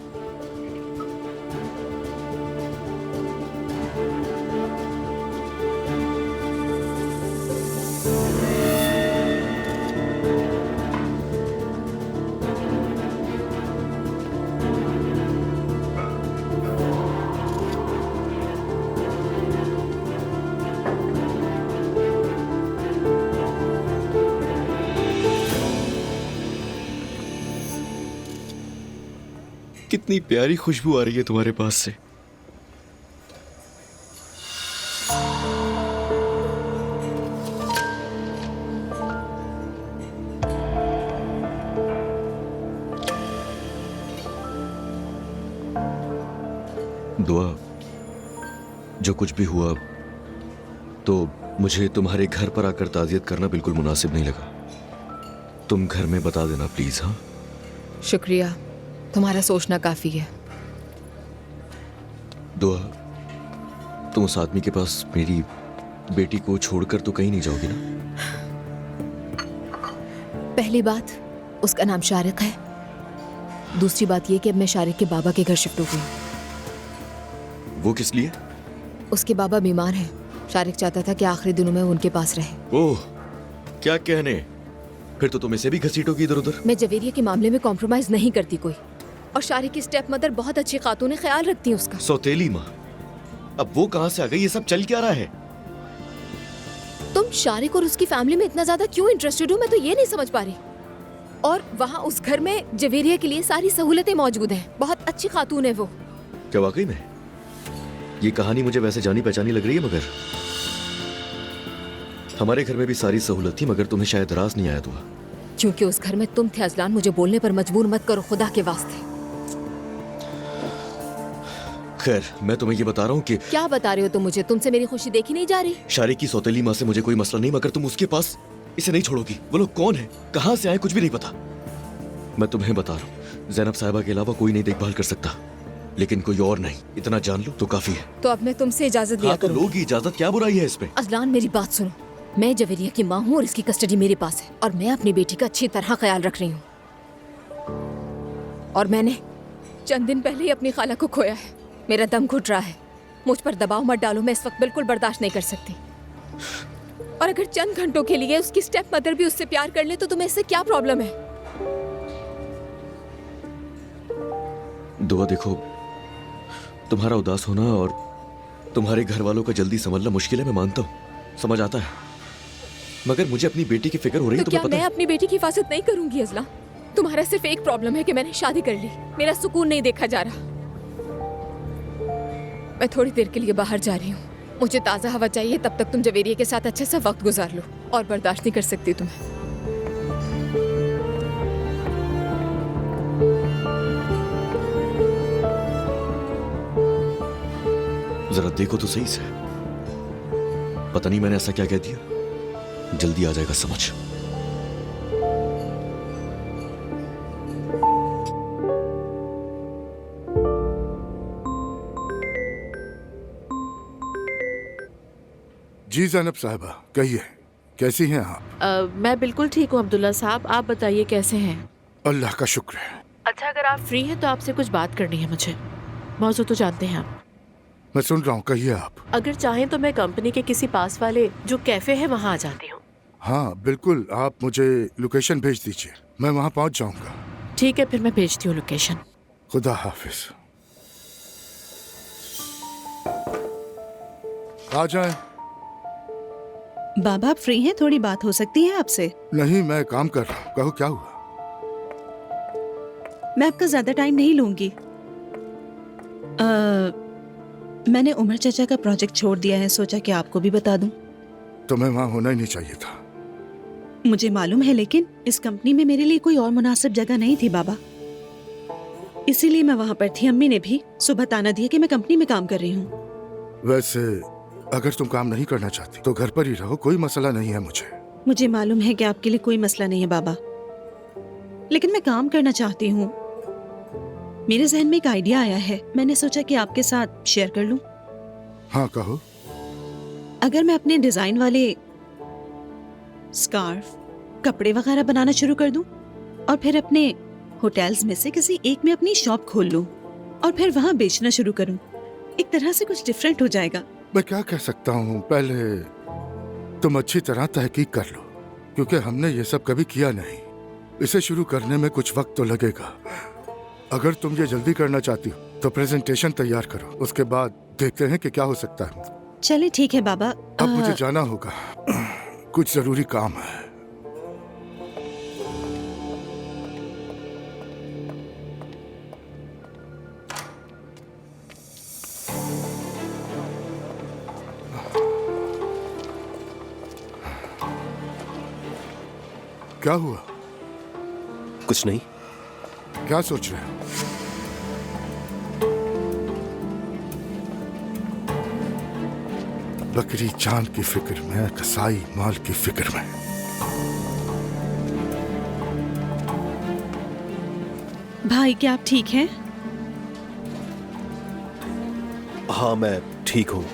Speaker 11: कितनी प्यारी खुशबू आ रही है तुम्हारे पास से।
Speaker 16: दुआ, जो कुछ भी हुआ तो मुझे तुम्हारे घर पर आकर ताज़ियत करना बिल्कुल मुनासिब नहीं लगा। तुम घर में बता देना प्लीज। हाँ,
Speaker 6: शुक्रिया, तुम्हारा सोचना काफी है।
Speaker 16: दुआ, तुम उस आदमी के पास मेरी बेटी को छोड़कर तो कहीं नहीं जाओगी ना?
Speaker 6: पहली बात, उसका नाम शारिक है। दूसरी बात ये कि अब मैं शारिक के बाबा के घर शिफ्ट हो गई।
Speaker 16: वो किस लिए?
Speaker 6: उसके बाबा बीमार हैं। शारिक चाहता था कि आखिरी दिनों में वो उनके पास रहे।
Speaker 16: ओह, क्या कहने, फिर तो तुम इसे भी घसीटोगी इधर उधर।
Speaker 6: मैं जवेरिया के मामले में कॉम्प्रोमाइज नहीं करती कोई, और शारिक की स्टेप मदर बहुत अच्छी खातून है, ख्याल रखती है उसका।
Speaker 16: सौतेली माँ, अब वो कहां से आ गई? ये सब चल क्या रहा है?
Speaker 6: तुम शारिक और उसकी फैमिली में इतना ज्यादा क्यों इंटरेस्टेड हो, मैं तो ये नहीं समझ पा रही। और वहाँ उस घर में जवेरिया के लिए सारी सहूलतें मौजूद हैं। बहुत अच्छी खातून है वो।
Speaker 16: क्या वाकई में? ये कहानी मुझे वैसे जानी पहचानी लग रही है, मगर हमारे घर में भी सारी सहूलत थी, मगर तुम्हें शायद राज नहीं आया दुआ।
Speaker 6: क्योंकि उस घर में तुम थे अजलान, मुझे बोलने पर मजबूर मत करो खुदा के वास्ते।
Speaker 16: खैर, मैं तुम्हें ये बता रहा हूँ कि
Speaker 6: क्या बता रहे हो तुम मुझे? तुमसे मेरी खुशी देखी नहीं जा रही?
Speaker 16: शारिक की सौतेली माँ से मुझे कोई मसला नहीं, मगर तुम उसके पास इसे नहीं छोड़ोगी। वो लोग कौन है, कहाँ से आए, कुछ भी नहीं पता। मैं तुम्हें बता रहा हूँ, ज़ैनब साहिबा के अलावा कोई नहीं देखभाल कर सकता, लेकिन कोई और नहीं। इतना जान लो तो काफी है।
Speaker 6: तो अब मैं तुमसे इजाजत लिया करूं।
Speaker 16: लोगी इजाजत, क्या बुराई है इसमें?
Speaker 6: अजलान, मेरी बात सुनो। मैं जवेरिया की माँ हूँ और इसकी कस्टडी मेरे पास है, और मैं अपनी बेटी का अच्छी तरह ख्याल रख रही हूँ। और मैंने चंद दिन पहले ही अपनी खाला को खोया है। मेरा दम घुट रहा है। मुझ पर दबाव मत डालो, मैं इस वक्त बिल्कुल बर्दाश्त नहीं कर सकती। और अगर चंद घंटों के लिए उसकी स्टेप मदर भी उससे प्यार कर ले तो तुम्हें इससे क्या प्रॉब्लम है?
Speaker 16: दुआ देखो, तुम्हारा उदास होना और तुम्हारे घर वालों का जल्दी संभलना मुश्किल है, मैं मानता हूँ, समझ आता है। मगर मुझे अपनी बेटी की फिक्र हो रही है,
Speaker 6: तो
Speaker 16: तुम्हें
Speaker 6: क्या
Speaker 16: पता
Speaker 6: मैं अपनी बेटी की हिफाजत नहीं करूंगी अजला? तुम्हारा सिर्फ एक प्रॉब्लम है कि मैंने शादी कर ली। मेरा सुकून नहीं देखा जा रहा। मैं थोड़ी देर के लिए बाहर जा रही हूँ। मुझे ताज़ा हवा चाहिए। तब तक तुम जवेरिया के साथ अच्छे से वक्त गुजार लो। और बर्दाश्त नहीं कर सकती तुम्हें।
Speaker 16: जरा देखो तो सही से। पता नहीं मैंने ऐसा क्या कह दिया, जल्दी आ जाएगा समझ।
Speaker 1: जी ज़ैनब साहिबा, कहिए, कैसी हैं आप?
Speaker 9: मैं बिल्कुल ठीक हूँ अब्दुल्ला साहब, आप बताइए कैसे हैं?
Speaker 1: अल्लाह का शुक्र है।
Speaker 9: अच्छा, अगर आप फ्री हैं तो आपसे कुछ बात करनी है मुझे। मौजू तो जानते हैं आप।
Speaker 1: मैं सुन रहा हूँ, कहिए आप।
Speaker 9: अगर चाहें तो मैं कंपनी के किसी पास वाले जो कैफे है वहाँ आ जाती हूँ।
Speaker 1: हाँ बिल्कुल, आप मुझे लोकेशन भेज दीजिए, मैं वहाँ पहुँच जाऊँगा।
Speaker 9: ठीक है, फिर मैं भेजती हूँ लोकेशन।
Speaker 1: खुदा हाफिज। आ जाए।
Speaker 14: बाबा आप फ्री हैं? थोड़ी बात हो सकती है आपसे?
Speaker 1: नहीं, मैं काम कर रहा हूँ। कहो क्या हुआ?
Speaker 14: मैं आपका ज्यादा टाइम नहीं लूंगी। मैंने उमर चाचा का प्रोजेक्ट छोड़ दिया है, सोचा कि आपको भी बता दूं।
Speaker 1: तुम्हें वहाँ होना ही नहीं चाहिए था।
Speaker 14: मुझे मालूम है, लेकिन इस कंपनी में मेरे लिए कोई और मुनासिब जगह नहीं थी बाबा, इसीलिए मैं वहाँ पर थी। अम्मी ने भी सुबह ताना दिया कि मैं कंपनी में काम कर रही हूँ।
Speaker 1: वैसे अगर तुम काम नहीं करना चाहती तो घर पर ही रहो, कोई मसला नहीं है
Speaker 14: मुझे मालूम है कि आपके लिए कोई मसला नहीं है बाबा, लेकिन मैं काम करना चाहती हूँ। मेरे जहन में एक आइडिया आया है, मैंने सोचा कि आपके साथ शेयर कर लूं।
Speaker 1: हाँ कहो।
Speaker 14: अगर मैं अपने डिजाइन वाले स्कार्फ, कपड़े वगैरह बनाना शुरू कर दूं और फिर अपने होटल्स में से किसी एक में अपनी शॉप खोल लूं और फिर वहां बेचना शुरू करूं, एक तरह से कुछ डिफरेंट हो जाएगा।
Speaker 1: मैं क्या कह सकता हूँ, पहले तुम अच्छी तरह तहकीक कर लो, क्योंकि हमने ये सब कभी किया नहीं। इसे शुरू करने में कुछ वक्त तो लगेगा। अगर तुम ये जल्दी करना चाहती हो तो प्रेजेंटेशन तैयार करो, उसके बाद देखते हैं कि क्या हो सकता है।
Speaker 14: चले ठीक है बाबा।
Speaker 1: अब मुझे जाना होगा, कुछ जरूरी काम है। क्या हुआ?
Speaker 7: कुछ नहीं।
Speaker 1: क्या सोच रहे हो? बकरी चांद की फिक्र में, कसाई माल की फिक्र में।
Speaker 14: भाई क्या आप ठीक हैं?
Speaker 7: हाँ मैं ठीक हूँ।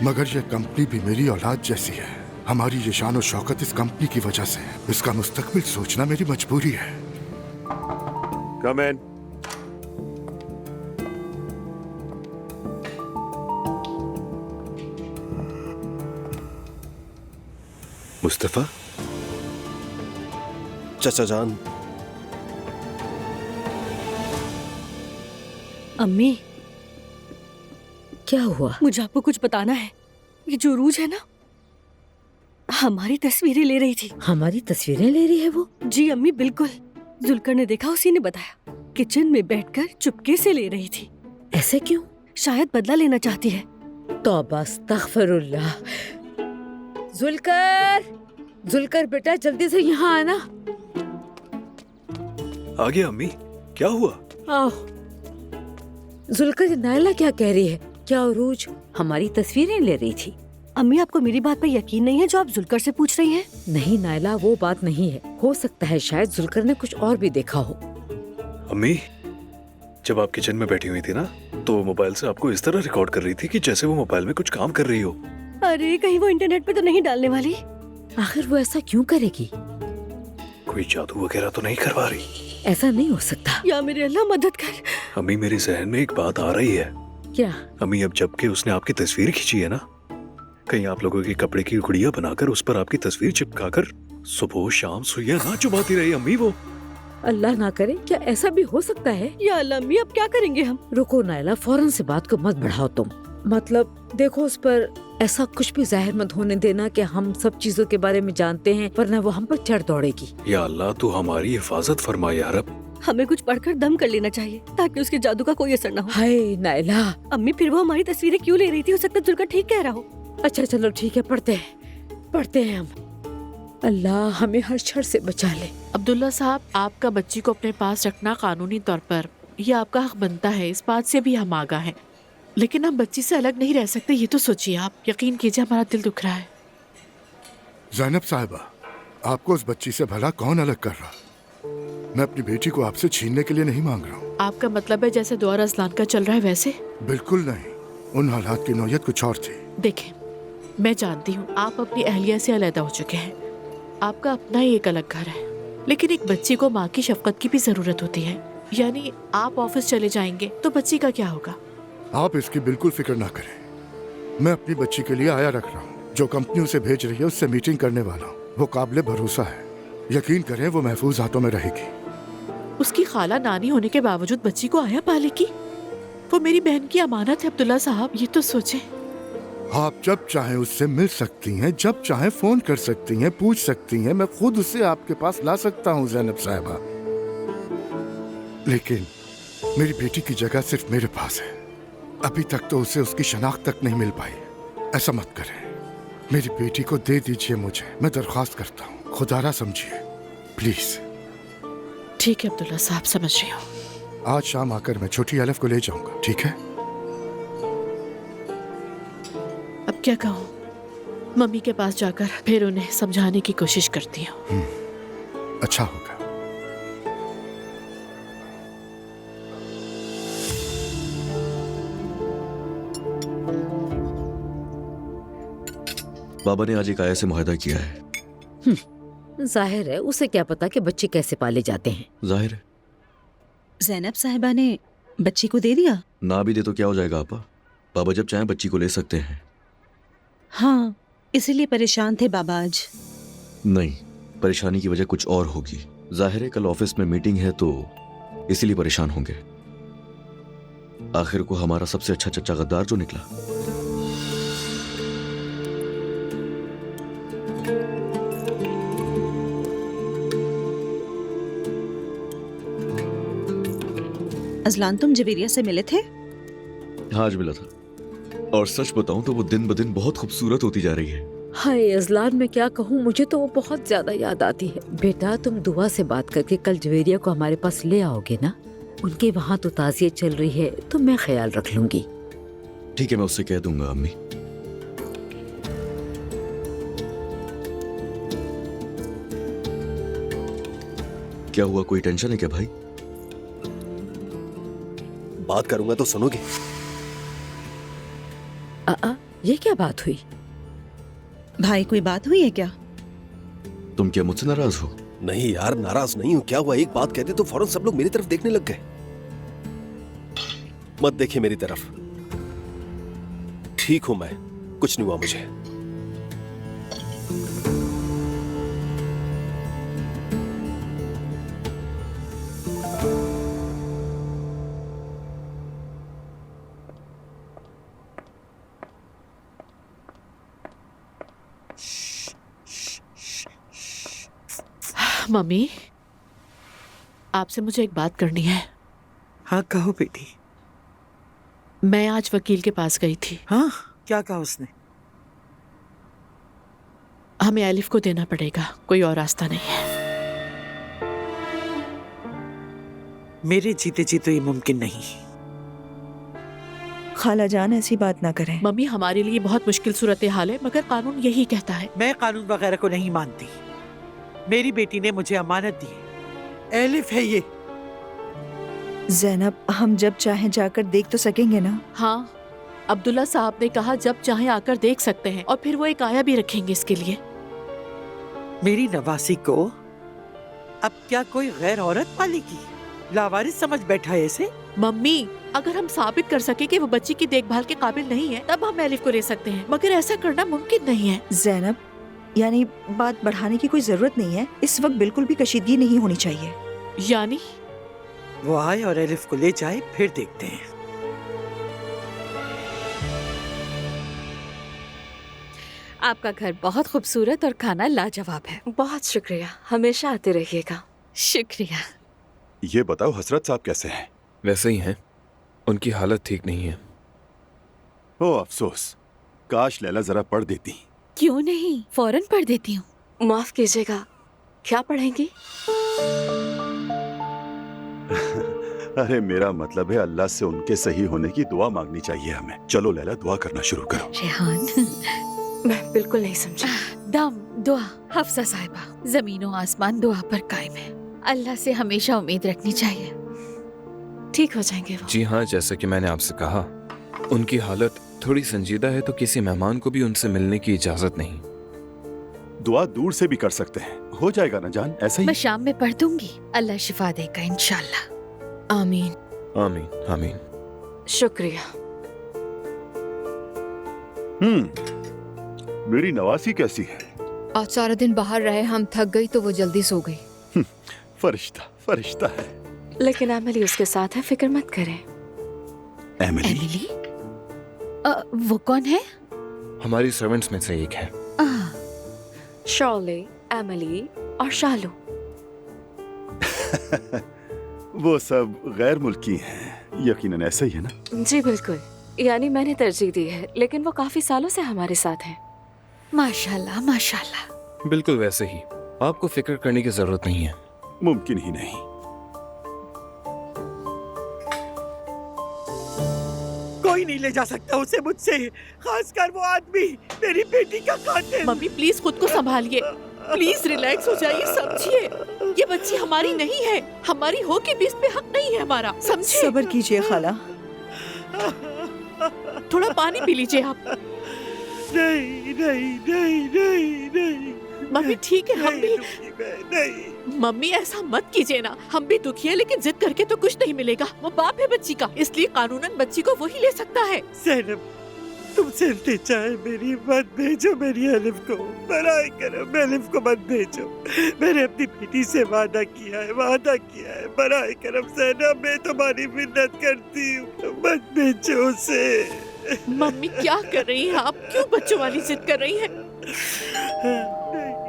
Speaker 1: मगर ये कंपनी भी मेरी औलाद जैसी है। हमारी ये शान और शौकत इस कंपनी की वजह से है। इसका मुस्तकबिल सोचना मेरी मजबूरी है।
Speaker 11: कम इन।
Speaker 7: मुस्तफा, चाचा जान।
Speaker 10: अम्मी,
Speaker 12: क्या हुआ?
Speaker 10: मुझे आपको कुछ बताना है। ये जो रूज है ना, हमारी तस्वीरें ले रही थी।
Speaker 12: हमारी तस्वीरें ले रही है वो?
Speaker 10: जी अम्मी, बिल्कुल। जुल्कर ने देखा, उसी ने बताया। किचन में बैठकर चुपके से ले रही थी।
Speaker 12: ऐसे क्यों?
Speaker 10: शायद बदला लेना चाहती है।
Speaker 12: तौबा अस्तगफिरुल्लाह। जुल्कर, जुल्कर बेटा जल्दी से यहाँ आना।
Speaker 11: आ गया अम्मी, क्या हुआ?
Speaker 12: आओ। जुल्कर, नायला क्या कह रही है? क्या उरूज हमारी तस्वीरें ले रही थी?
Speaker 10: अम्मी, आपको मेरी बात पर यकीन नहीं है जो आप जुल्कर से पूछ रही हैं?
Speaker 12: नहीं नायला, वो बात नहीं है। हो सकता है शायद जुल्कर ने कुछ और भी देखा हो।
Speaker 11: अम्मी, जब आप किचन में बैठी हुई थी ना, तो वो मोबाइल से आपको इस तरह रिकॉर्ड कर रही थी कि जैसे वो मोबाइल में कुछ काम कर रही हो।
Speaker 10: अरे कहीं वो इंटरनेट पे तो नहीं डालने वाली?
Speaker 12: आखिर वो ऐसा क्यों करेगी?
Speaker 11: कोई जादू वगैरह तो नहीं करवा रही?
Speaker 12: ऐसा नहीं हो सकता।
Speaker 10: या मेरे अल्लाह मदद कर।
Speaker 11: अम्मी मेरे जहन में एक बात आ रही है।
Speaker 12: क्या?
Speaker 11: अम्मी अब जबकि उसने आपकी तस्वीर खींची है ना, कहीं आप लोगों के कपड़े की गुड़िया बनाकर उस पर आपकी तस्वीर चिपकाकर सुबह शाम सुइया ना चुबाती रही अम्मी वो।
Speaker 12: अल्लाह ना करे, क्या ऐसा भी हो सकता है?
Speaker 10: या अल्लाह अम्मी अब क्या करेंगे हम?
Speaker 12: रुको नायला, फौरन से बात को मत बढ़ाओ तुम। मतलब देखो, उस पर ऐसा कुछ भी जाहिर मत होने देना कि हम सब चीजों के बारे में जानते हैं, वरना वो हम पर चढ़ दौड़ेगी।
Speaker 11: या अल्लाह तू हमारी हिफाजत फरमा या रब।
Speaker 10: हमें कुछ पढ़कर दम कर लेना चाहिए ताकि उसके जादू का कोई असर न हो।
Speaker 12: हाय नायला।
Speaker 10: अम्मी फिर वो हमारी तस्वीरें क्यों ले रही थी? हो सकता है जुल्का ठीक कह रहा हो।
Speaker 12: अच्छा चलो ठीक है, पढ़ते हैं हम। अल्लाह हमें हर शर से बचा ले।
Speaker 9: अब्दुल्ला साहब, आपका बच्ची को अपने पास रखना कानूनी तौर पर ये आपका हक बनता है, इस बात से भी हम आगाह हैं। लेकिन हम बच्ची से अलग नहीं रह सकते, ये तो सोचिए आप। यकीन कीजिए हमारा दिल दुख रहा है।
Speaker 1: ज़ैनब साहिबा, आपको उस बच्ची से भला कौन अलग कर रहा? मैं अपनी बेटी को आपसे छीनने के लिए नहीं मांग रहा हूँ।
Speaker 9: आपका मतलब है जैसे दौर असलान का चल रहा है वैसे?
Speaker 1: बिल्कुल नहीं, उन हालात की नौयत कुछ और थी।
Speaker 9: देखें, मैं जानती हूँ आप अपनी अहलिया से अलग हो चुके हैं, आपका अपना ही एक अलग घर है, लेकिन एक बच्ची को माँ की शफकत की भी जरूरत होती है। यानी आप ऑफिस चले जाएंगे तो बच्ची का क्या होगा?
Speaker 1: आप इसकी बिल्कुल फिक्र ना करें। मैं अपनी बच्ची के लिए आया रख रहा हूँ। जो कंपनी उसे भेज रही है उससे मीटिंग करने वाला हूँ। वो काबिले भरोसा है, यकीन करें वो महफूज हाथों में रहेगी।
Speaker 9: उसकी खाला नानी होने के बावजूद बच्ची को आया पालेगी? वो मेरी बहन की अमानत है अब्दुल्ला साहब, ये तो सोचें।
Speaker 1: आप जब चाहें उससे मिल सकती हैं, जब चाहें फोन कर सकती हैं, पूछ सकती हैं। मैं खुद उसे आपके पास ला सकता हूँ ज़ैनब साहिबा, लेकिन मेरी बेटी की जगह सिर्फ मेरे पास है। अभी तक तो उसे उसकी शनाख्त तक नहीं मिल पाई। ऐसा मत करें, मेरी बेटी को दे दीजिए मुझे, मैं दरख्वास्त करता हूँ। खुदारा समझिए प्लीज।
Speaker 9: ठीक है अब्दुल्ला साहब, समझ रही हूँ।
Speaker 1: आज शाम आकर मैं छोटी अलफ को ले जाऊंगा, ठीक है?
Speaker 9: अब क्या कहूँ, मम्मी के पास जाकर फिर उन्हें समझाने की कोशिश करती हूँ।
Speaker 1: अच्छा होगा।
Speaker 16: बाबा ने आज एक आया से मुआहदा किया है।
Speaker 12: जाहिर है उसे क्या पता कि बच्चे कैसे पाले जाते हैं।
Speaker 16: जाहिर है।
Speaker 14: ज़ैनब साहिबा ने बच्ची को दे दिया?
Speaker 16: ना भी दे तो क्या हो जाएगा आपा, बाबा जब चाहें बच्ची को ले सकते हैं।
Speaker 14: हाँ, इसीलिए परेशान थे बाबा आज।
Speaker 16: नहीं, परेशानी की वजह कुछ और होगी। जाहिर है कल ऑफिस में मीटिंग है तो इसीलिए परेशान होंगे। आखिर को हमारा सबसे अच्छा चच्चा गद्दार जो निकला।
Speaker 14: अजलान, तुम जवेरिया से मिले थे?
Speaker 16: हाँ, आज मिला था, और सच बताऊं तो वो दिन ब दिन बहुत खूबसूरत होती जा रही है।
Speaker 12: हाय अजलान, मैं क्या कहूँ, मुझे तो वो बहुत ज्यादा याद आती है। बेटा तुम दुआ से बात करके कल जवेरिया को हमारे पास ले आओगे ना? उनके वहाँ तो ताज़ियत चल रही है, तो मैं ख्याल रख लूंगी।
Speaker 16: ठीक है, मैं उससे कह दूंगा अम्मी। क्या हुआ, कोई टेंशन है क्या भाई?
Speaker 7: बात करूंगा तो सुनोगे?
Speaker 12: ये क्या बात हुई?
Speaker 14: भाई कोई बात हुई है क्या?
Speaker 16: तुम क्या मुझसे नाराज हो?
Speaker 7: नहीं यार, नाराज नहीं हूँ। क्या हुआ? एक बात कहते तो फौरन सब लोग मेरी तरफ देखने लग गए। मत देखिए मेरी तरफ। ठीक हूं मैं, कुछ नहीं हुआ मुझे।
Speaker 9: मम्मी, आपसे मुझे एक बात करनी है।
Speaker 17: हाँ कहो बेटी।
Speaker 9: मैं आज वकील के पास गई थी।
Speaker 17: हाँ, क्या कहा उसने?
Speaker 9: हमें एलिफ को देना पड़ेगा, कोई और रास्ता नहीं है।
Speaker 17: मेरे जीते जी तो ये मुमकिन नहीं। खाला जान ऐसी बात ना करें।
Speaker 9: मम्मी, हमारे लिए बहुत मुश्किल सूरत हाल है, मगर कानून यही कहता है।
Speaker 17: मैं कानून वगैरह को नहीं मानती। मेरी बेटी ने मुझे अमानत दी है, एलिफ है ये।
Speaker 18: ज़ैनब, हम जब चाहें जाकर देख तो सकेंगे ना?
Speaker 9: हाँ, अब्दुल्ला साहब ने कहा जब चाहे आकर देख सकते हैं, और फिर वो एक आया भी रखेंगे इसके लिए।
Speaker 17: मेरी नवासी को अब क्या कोई गैर औरत पालेगी? लावारिस समझ बैठा है इसे।
Speaker 9: मम्मी, अगर हम साबित कर सके कि वो बच्ची की देखभाल के काबिल नहीं है, तब हम एलिफ को ले सकते हैं, मगर ऐसा करना मुमकिन नहीं है।
Speaker 18: जैनब, यानी बात बढ़ाने की कोई जरूरत नहीं है। इस वक्त बिल्कुल भी कशीदगी नहीं होनी चाहिए।
Speaker 9: यानी
Speaker 17: वो आए और एलिफ को ले जाए, फिर देखते हैं।
Speaker 4: आपका घर बहुत खूबसूरत और खाना लाजवाब है।
Speaker 19: बहुत शुक्रिया, हमेशा आते रहिएगा।
Speaker 4: शुक्रिया।
Speaker 3: ये बताओ हसरत साहब कैसे हैं?
Speaker 20: वैसे ही हैं, उनकी हालत ठीक नहीं है।
Speaker 3: ओ अफसोस, काश लैला जरा पढ़ देती।
Speaker 4: क्यों नहीं, फौरन पढ़ देती हूँ।
Speaker 19: माफ कीजिएगा, क्या पढ़ेंगी?
Speaker 3: अरे मेरा मतलब है अल्लाह से उनके सही होने की दुआ मांगनी चाहिए हमें। चलो लैला, दुआ करना शुरू करो।
Speaker 4: रेहान
Speaker 19: मैं बिल्कुल नहीं समझी।
Speaker 4: दम दुआ। हफ्सा साहिबा, जमीनों आसमान दुआ पर कायम है। अल्लाह से हमेशा उम्मीद रखनी चाहिए।
Speaker 19: ठीक हो जाएंगे वो।
Speaker 20: जी हाँ, जैसा कि मैंने आपसे कहा, उनकी हालत थोड़ी संजीदा है, तो किसी मेहमान को भी उनसे मिलने की इजाजत नहीं।
Speaker 3: दुआ दूर से भी कर सकते हैं, हो जाएगा ना जान, ऐसा ही।
Speaker 4: मैं शाम में पढ़ दूंगी। अल्लाह शिफा देगा इंशाल्लाह।
Speaker 19: आमीन
Speaker 20: आमीन आमीन।
Speaker 19: शुक्रिया।
Speaker 3: मेरी नवासी कैसी है?
Speaker 6: आज सारा दिन बाहर रहे, हम थक गई तो वो जल्दी सो गई।
Speaker 3: फरिश्ता फरिश्ता है।
Speaker 19: लेकिन एमिली उसके साथ है, फिक्र मत करें।
Speaker 3: एमिली?
Speaker 4: वो कौन है?
Speaker 20: हमारी सर्वेंट्स में से एक है।
Speaker 19: शॉले, एमिली और शालू।
Speaker 3: वो सब गैर मुल्की हैं, यकीनन ऐसा ही है ना?
Speaker 19: जी बिल्कुल, यानी मैंने तरजीह दी है, लेकिन वो काफी सालों से हमारे साथ हैं।
Speaker 4: माशाल्लाह माशाल्लाह।
Speaker 20: बिल्कुल वैसे ही, आपको फिक्र करने की जरूरत नहीं है।
Speaker 3: मुमकिन ही नहीं।
Speaker 17: कोई नहीं ले जा सकता उसे मुझसे, खासकर वो आदमी, मेरी बेटी का कातिल।
Speaker 9: मम्मी प्लीज खुद को संभालिए, प्लीज रिलैक्स हो जाइए, समझिए ये बच्ची हमारी नहीं है, हमारी हो के भी इस पे हक नहीं है हमारा, समझिए।
Speaker 18: सब्र कीजिए खाला।
Speaker 9: थोड़ा पानी पी लीजिए आप।
Speaker 17: नहीं नहीं नहीं नहीं नहीं।
Speaker 9: मम्मी ठीक है, हम भी
Speaker 17: नहीं।
Speaker 9: मम्मी ऐसा मत कीजिए ना, हम भी दुखी है, लेकिन जिद करके तो कुछ नहीं मिलेगा। वो बाप है बच्ची का, इसलिए कानूनन बच्ची को वही ले सकता है।
Speaker 17: ज़ैनब, तुमसे इल्तिजा है मेरी, मत भेजो मेरी एलिफ को, बराए करम एलिफ को मत भेजो। मैंने अपनी बेटी से वादा किया है, बराए करम ज़ैनब, मैं तुम्हारी मिन्नत करती हूँ, मत भेजो उसे।
Speaker 9: मम्मी क्या कर रही हैं आप, क्यों बच्चों वाली जिद कर रही हैं?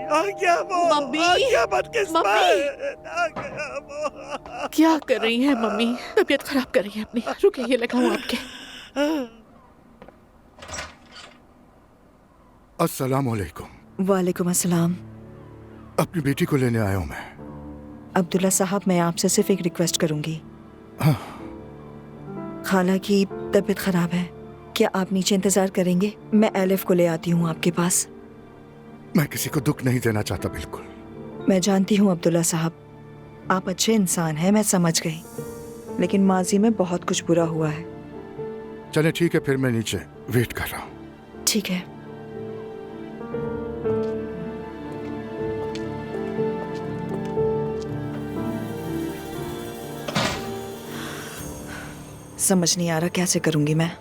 Speaker 17: आ गया वो,
Speaker 9: मम्मी,
Speaker 17: आ गया बदकिस्मत,
Speaker 9: आ गया वो। क्या कर रही हैं मम्मी? तबीयत खराब कर रही है अपनी, रुकिए ये लगाऊं आपके।
Speaker 1: अस्सलाम वालेकुम।
Speaker 18: वालेकुम अस्सलाम।
Speaker 1: अपनी बेटी को लेने आया हूँ मैं।
Speaker 18: अब्दुल्ला साहब, मैं आपसे सिर्फ एक रिक्वेस्ट करूंगी। खाला की तबीयत खराब है, क्या आप नीचे इंतजार करेंगे? मैं एलिफ को ले आती हूँ आपके पास।
Speaker 1: मैं किसी को दुख नहीं देना चाहता, बिल्कुल।
Speaker 18: मैं जानती हूँ अब्दुल्ला साहब, आप अच्छे इंसान हैं, मैं समझ गई, लेकिन माजी में बहुत कुछ बुरा हुआ है।
Speaker 1: चले ठीक है, फिर मैं नीचे वेट कर रहा हूँ।
Speaker 18: ठीक है। समझ नहीं आ रहा कैसे करूंगी मैं।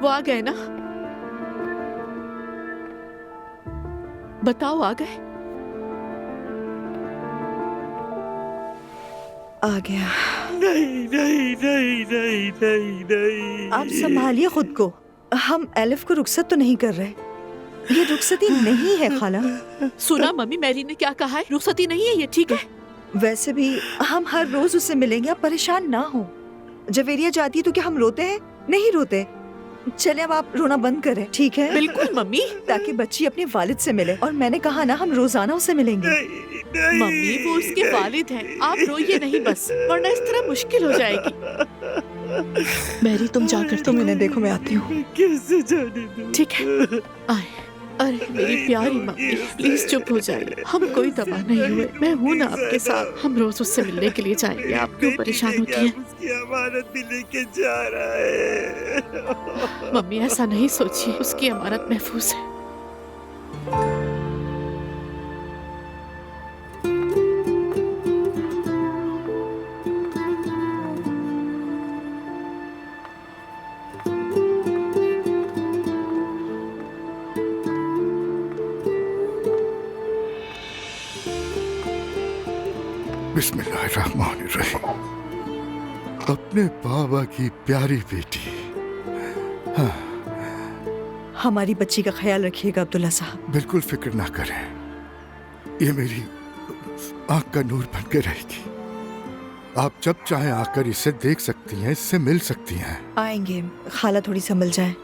Speaker 9: वो आ गए ना? बताओ आ गए?
Speaker 18: आ गया।
Speaker 17: नहीं नहीं नहीं नहीं नहीं नहीं।
Speaker 18: आप संभालिए खुद को, हम एलिफ को रुखसत तो नहीं कर रहे, ये रुखसती नहीं है खाला।
Speaker 9: सुना मम्मी, मैरी ने क्या कहा है? रुखसती नहीं है ये, ठीक है?
Speaker 18: वैसे भी हम हर रोज उससे मिलेंगे, आप परेशान ना हो। जवेरिया जाती है तो क्या हम रोते हैं? नहीं रोते। चले अब आप रोना बंद करें, ठीक है?
Speaker 9: बिल्कुल मम्मी,
Speaker 18: ताकि बच्ची अपने वालिद से मिले, और मैंने कहा ना हम रोजाना उससे मिलेंगे।
Speaker 9: मम्मी वो उसके वालिद हैं, आप रोइए नहीं बस, वरना इस तरह मुश्किल हो जाएगी। मैरी तुम जाकर
Speaker 18: तुम इन्हें देखो, मैं आती हूँ।
Speaker 17: कैसे जाने दूँ?
Speaker 9: ठीक है, आए अरे मेरी प्यारी मम्मी, प्लीज चुप हो जाइए। हम कोई तबाह नहीं हुए, मैं हूँ ना आपके साथ। हम रोज उससे मिलने के लिए जाएंगे। आप क्यों परेशान होती हैं?
Speaker 17: उसकी अमानत भी लेके जा रहा है।
Speaker 9: मम्मी ऐसा नहीं सोचिए, उसकी अमानत महफूज है।
Speaker 1: बिस्मिल्लाहिर्रहमानिर्रहीम। अपने बाबा की प्यारी बेटी। हाँ,
Speaker 18: हमारी बच्ची का ख्याल रखिएगा अब्दुल्ला साहब।
Speaker 1: बिल्कुल फिक्र ना करें, ये मेरी आंख का नूर बन के रहेगी। आप जब चाहें आकर इसे देख सकती हैं, इससे मिल सकती हैं।
Speaker 18: आएंगे, खाला थोड़ी संभल जाए।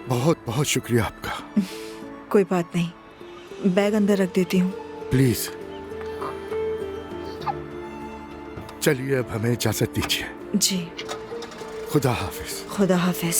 Speaker 1: बहुत बहुत शुक्रिया आपका।
Speaker 18: कोई बात नहीं, बैग अंदर रख देती हूँ।
Speaker 1: प्लीज चलिए, अब हमें इजाजत दीजिए।
Speaker 18: जी,
Speaker 1: खुदा हाफिज।
Speaker 18: खुदा हाफिज।